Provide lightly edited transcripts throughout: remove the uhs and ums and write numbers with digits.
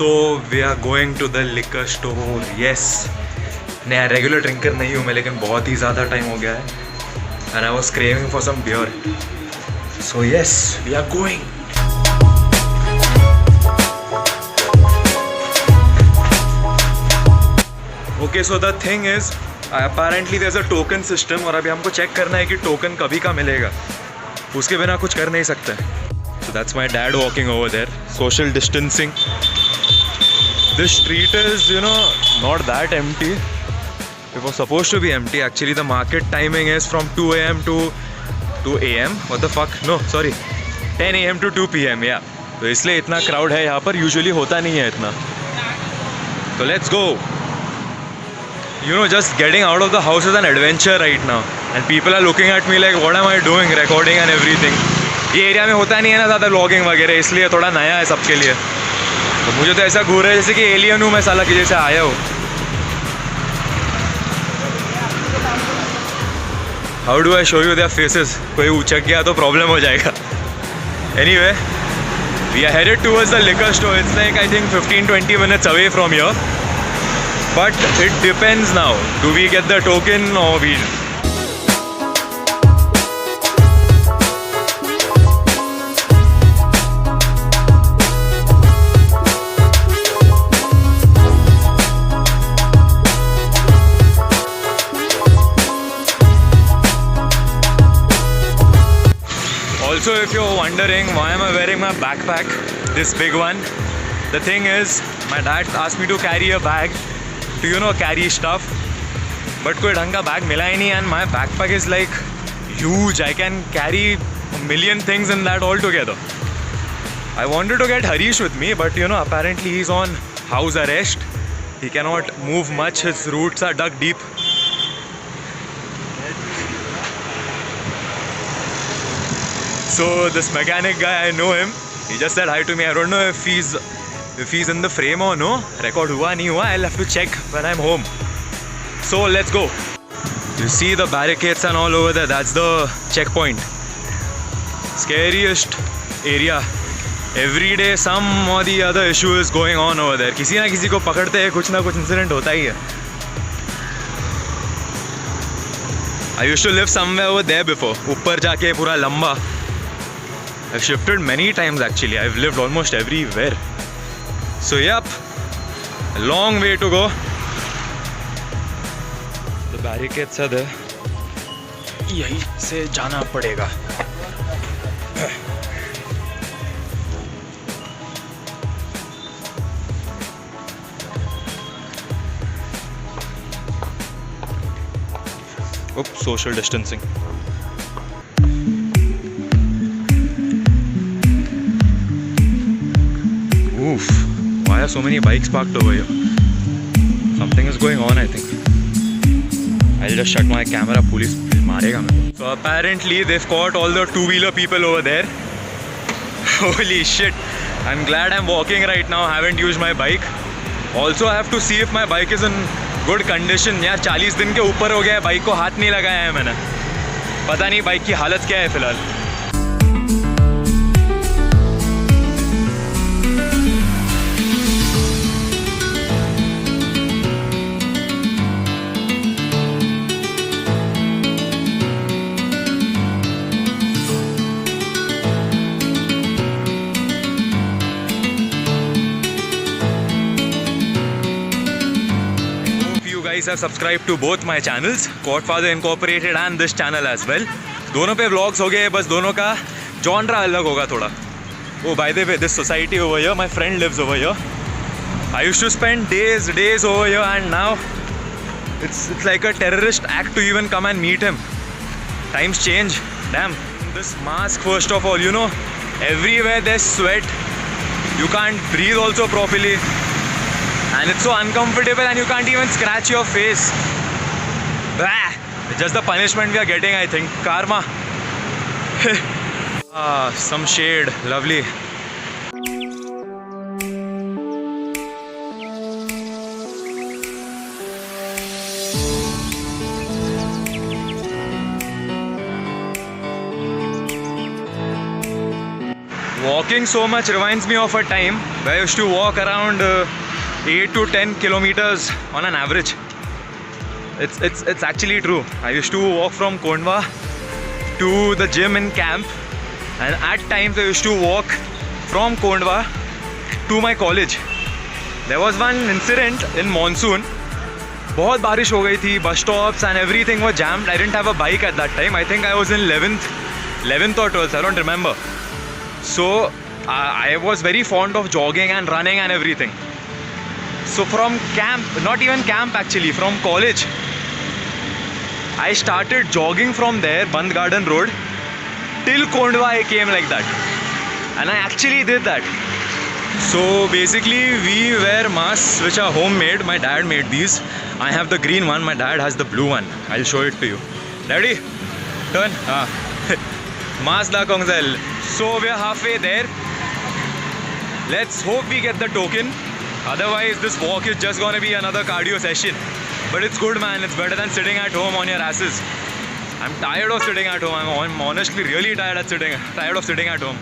So we are going to the liquor store. Yes. मैं regular drinker नहीं हूँ मैं, लेकिन बहुत ही ज़्यादा टाइम हो गया है. And I was craving for some beer. So yes, we are going. Okay, so the thing is, apparently there's a token system और अभी हमको चेक करना है कि टोकन कभी का मिलेगा. उसके बिना कुछ कर नहीं सकते. So that's my dad walking over there. Social distancing. This street is, not that empty. It was supposed to be empty. Actually, the market timing is from 2 a.m. to 2 a.m. What the fuck? No, sorry. 10 a.m. to 2 p.m. Yeah. तो इसलिए इतना crowd है यहाँ पर. Usually होता नहीं है इतना. So let's go. Just getting out of the house is an adventure right now. And people are looking at me like, what am I doing? Recording and everything. ये एरिया में होता नहीं है ना ज़्यादा व्लॉगिंग वगैरह, इसलिए थोड़ा नया है सबके लिए. तो मुझे तो ऐसा घूर रहा है जैसे कि एलियन हूँ मैं साला की जैसे आया हूँ. How do I show you their faces? कोई उचक गया तो प्रॉब्लम हो जाएगा. Anyway, we are headed towards the liquor store. It's like I think 15-20 minutes away from here. But it depends now. Do we get the token or we... Also, if you're wondering why am I wearing my backpack, this big one, the thing is, my dad asked me to carry a bag to, carry stuff, but कोई ढंग का bag मिला ही नहीं, and my backpack is like huge. I can carry a million things in that all together. I wanted to get Harish with me, but apparently he's on house arrest. He cannot move much. His roots are dug deep. So this mechanic guy, I know him. He just said hi to me. I don't know if he's in the frame or no. Record हुआ नहीं हुआ. I'll have to check when I'm home. So let's go. You see the barricades and all over there. That's the checkpoint. Scariest area. Every day some or the other issue is going on over there. किसी ना किसी को पकड़ते हैं, कुछ ना कुछ incident होता ही है. I used to live somewhere over there before. ऊपर जाके पूरा लंबा. I've shifted many times actually. I've lived almost everywhere. So yep, a long way to go. The barricades are there. यहीं से जाना पड़ेगा. Oops, social distancing. Oof, why are so many bikes parked over here? Something is going on, I think. I'll just shut my camera, police marega main. So apparently they've caught all the two-wheeler people over there. Holy shit, I'm glad I'm walking right now. I haven't used my bike. Also I have to see if my bike is in good condition. यार 40 दिन के ऊपर हो गया है, bike को हाथ नहीं लगाया है मैंने. पता नहीं बाइक की हालत क्या है फिलहाल. guys have subscribed to both my channels, Godfather Incorporated and this channel as well. दोनों पे vlogs हो गए, बस दोनों का genre अलग होगा थोड़ा. Oh, by the way, this society over here, my friend lives over here. I used to spend days over here, and now it's like a terrorist act to even come and meet him. Times change. Damn. This mask, first of all, everywhere there's sweat. You can't breathe also properly. And it's so uncomfortable, and you can't even scratch your face. Bah! It's just the punishment we are getting, I think. Karma. Some shade. Lovely. walking so much reminds me of a time where I used to walk around 8 to 10 kilometers on an average. It's actually true. I used to walk from Kondwa to the gym in camp, and at times I used to walk from Kondwa to my college. There was one incident in monsoon. बहुत बारिश हो गई थी, bus stops and everything were jammed. I didn't have a bike at that time. I think I was in 11th or 12th, I don't remember. So I was very fond of jogging and running and everything. So from camp, not even camp actually, from college, I started jogging from there, Band Garden Road, till Kondwa I came like that. And I actually did that. So basically we wear masks which are homemade. My dad made these. I have the green one, my dad has the blue one. I'll show it to you. Daddy, turn. Mask da Kongzel. So we are halfway there. Let's hope we get the token. Otherwise this walk is just gonna be another cardio session. But it's good, man. It's better than sitting at home on your asses. I'm tired of sitting at home. I'm honestly really tired of sitting at home.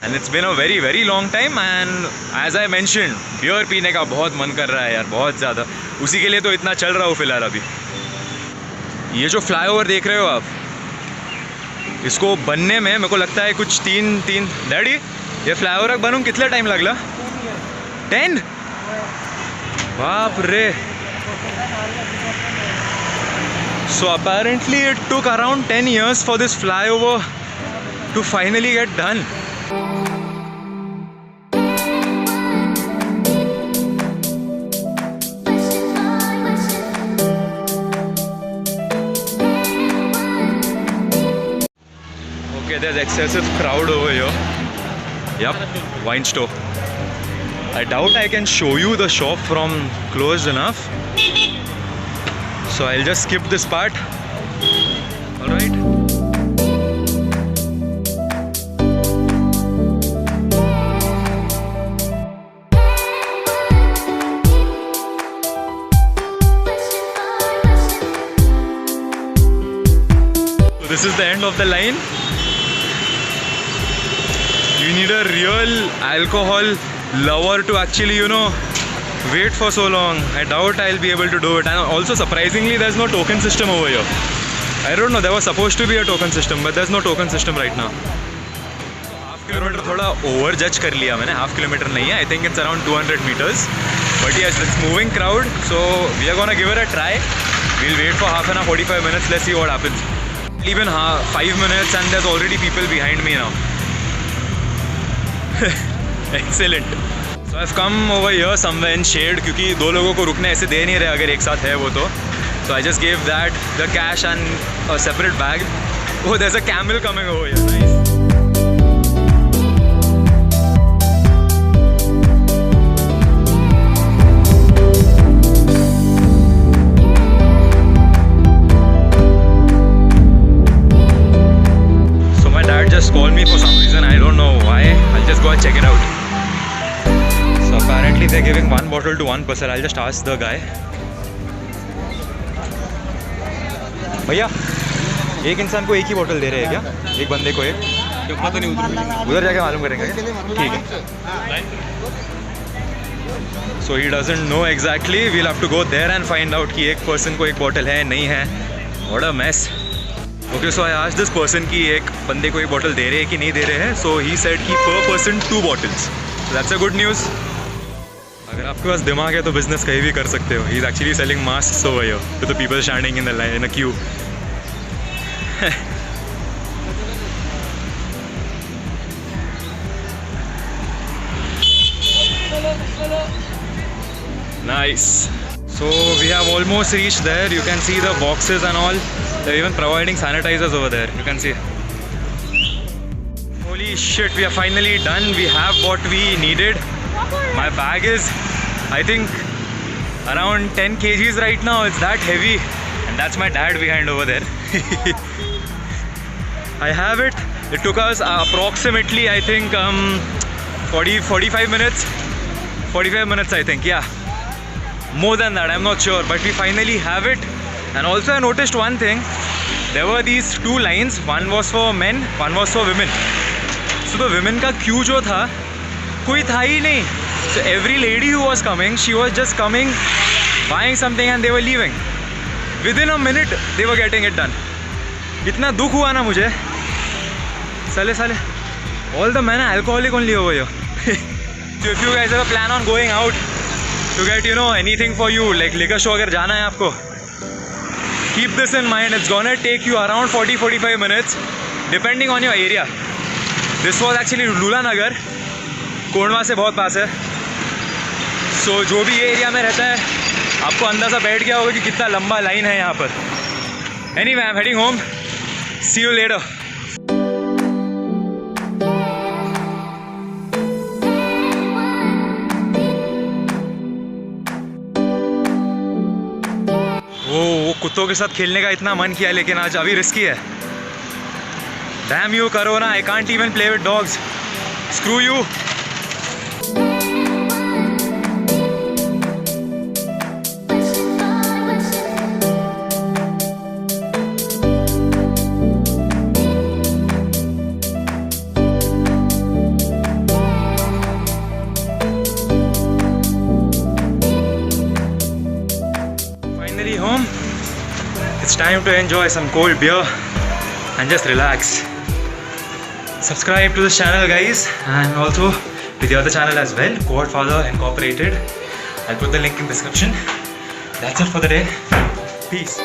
And it's been a very very long time, and as I mentioned, beer पीने का बहुत मन कर रहा है यार, बहुत ज़्यादा. उसी के लिए तो इतना चल रहा हूँ फिलहाल अभी. ये जो फ्लाईओवर देख रहे हो आप, इसको बनने में मेरे को लगता है कुछ तीन डैडी ये फ्लाईओवर बनूँ कितना टाइम लगला? 10? बाप रे. So apparently it took around 10 years for this flyover to finally get done. Okay, there's excessive crowd over here. Yep, wine store. I doubt I can show you the shop from close enough. So I'll just skip this part. Alright. So this is the end of the line. You need a real alcohol lover to actually, wait for so long. I doubt I'll be able to do it. And also surprisingly, there's no token system over here. I don't know, there was supposed to be a token system, but there's no token system right now. Half kilometre थोड़ा over जज कर लिया मैंने. Half kilometre नहीं है, I think it's around 200 meters. But yes, it's moving crowd, so we are gonna give it a try. We'll wait for half an hour, 45 minutes. Let's see what happens. Even 5 minutes and there's already people behind me now. Excellent. So I've come over here somewhere in shade क्योंकि दो लोगों को रुकने ऐसे दे नहीं रहे अगर एक साथ है वो तो. So I just gave that the cash and a separate bag. Oh, there's a camel coming over here. Nice. So my dad just called me for some reason. I don't know why. I'll just go and check it out. So apparently they're giving one bottle to one person. I'll just ask the guy. भैया एक इंसान को एक ही बोतल दे रहे हैं क्या? एक बंदे को एक? पता नहीं, उधर जाके मालूम करेंगे. ठीक है. So he doesn't know exactly. We'll have to go there and find out कि एक person को एक बोतल है नहीं है. What a mess. Okay, so I asked this person कि एक बंदे को एक बोतल दे रहे हैं कि नहीं दे रहे हैं. So he said कि per person 2 bottles. So that's a good news. अगर आपके पास दिमाग है तो बिजनेस कहीं भी कर सकते हो. He's actually selling masks over here to the people standing in the line in a queue. Nice. So we have almost reached there. You can see the boxes and all. They're even providing sanitizers over there. You can see. Holy shit, we are finally done. We have what we needed. My bag is, I think, around 10 kgs right now. It's that heavy, and that's my dad behind over there. I have it. It took us approximately, I think, 45 minutes. 45 minutes, I think, yeah. More than that, I'm not sure. But we finally have it. And also I noticed one thing. There were these two lines. One was for men, one was for women. So the women का queue जो था, कोई था ही नहीं. So every lady who was coming, she was just coming, buying something and they were leaving. Within a minute, they were getting it done. इतना दुख हुआ ना मुझे. साले. All the men are alcoholic only over here. So if you guys have a plan on going out to get, anything for you, like liquor show अगर जाना है आपको, keep this in mind. It's gonna take you around 40-45 minutes depending on your area. This was actually लूलानगर, Kondhwa से बहुत पास है. So जो भी ये एरिया में रहता है, आपको अंदाज़ा बैठ गया होगा कि कितना लंबा लाइन है यहाँ पर. Anyway, I'm heading home. See you later. वो कुत्तों के साथ खेलने का इतना मन किया, लेकिन आज अभी रिस्की है. Damn you Corona, I can't even play with dogs. Screw you. Finally home. It's time to enjoy some cold beer and just relax. Subscribe to this channel, guys, and also to the other channel as well, Godfather Incorporated. I'll put the link in the description. That's it for the day. Peace.